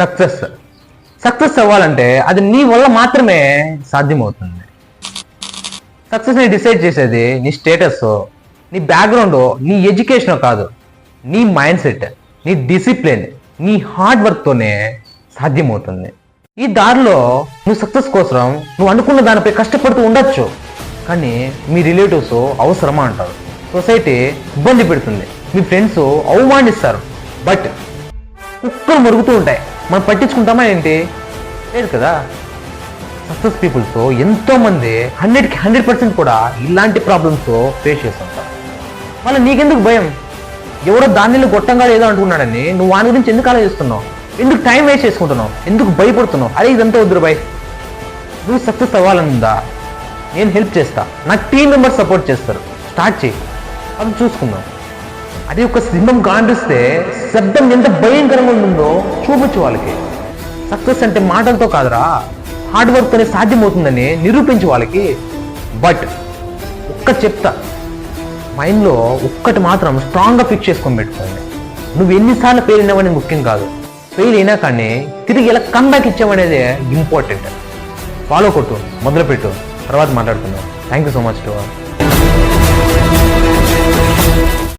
Success success అవ్వాలంటే అది నీ వల్ల మాత్రమే సాధ్యమవుతుంది. సక్సెస్ని డిసైడ్ చేసేది నీ స్టేటస్, నీ బ్యాక్గ్రౌండ్, నీ ఎడ్యుకేషన్ కాదు. నీ మైండ్ సెట్, నీ డిసిప్లిన్, నీ హార్డ్ వర్క్తోనే సాధ్యమవుతుంది. ఈ దారిలో నువ్వు సక్సెస్ కోసం నువ్వు అనుకున్న దానిపై కష్టపడుతూ ఉండొచ్చు, కానీ మీ రిలేటివ్స్ అవసరమా అంటారు, సొసైటీ ఇబ్బంది పెడుతుంది, మీ ఫ్రెండ్స్ అవమానిస్తారు. బట్ కుక్కలు మరుగుతూ ఉంటాయి, మనం పట్టించుకుంటామా ఏంటి? లేదు కదా. సక్సెస్ పీపుల్స్ ఎంతోమంది 100కి 100% కూడా ఇలాంటి ప్రాబ్లమ్స్ ఫేస్ చేస్తుంటారు. మళ్ళీ నీకెందుకు భయం? ఎవరో దానిలో గొట్టంగా ఏదో అంటున్నాడని నువ్వు వాని గురించి ఎందుకు ఆలోచిస్తున్నావు? ఎందుకు టైం వేస్ట్ చేసుకుంటున్నావు? ఎందుకు భయపడుతున్నావు? అరే ఇదంతా వద్దురు భయ్. నువ్వు సక్సెస్ అవ్వాలనుందా? నేను హెల్ప్ చేస్తా, నా టీం మెంబర్స్ సపోర్ట్ చేస్తారు. స్టార్ట్ చేయి, అది చూసుకుందాం. అది ఒక సింహం గాండిస్తే శబ్దం ఎంత భయంకరంగా ఉంటుందో చూపించు వాళ్ళకి. సక్సెస్ అంటే మాటలతో కాదురా, హార్డ్ వర్క్తోనే సాధ్యమవుతుందని నిరూపించు వాళ్ళకి. బట్ ఒక్కటి చెప్తా, మైండ్లో ఒక్కటి మాత్రం స్ట్రాంగ్గా ఫిక్స్ చేసుకొని పెట్టుకోండి. నువ్వు ఎన్నిసార్లు ఫెయిల్ అయినావనేది ముఖ్యం కాదు, ఫెయిల్ అయినా కానీ తిరిగి ఎలా కమ్బ్యాక్ ఇచ్చామనేది ఇంపార్టెంట్. ఫాలో కొట్టు, మొదలుపెట్టు, తర్వాత మాట్లాడుకుందాం. Thank you so much to all.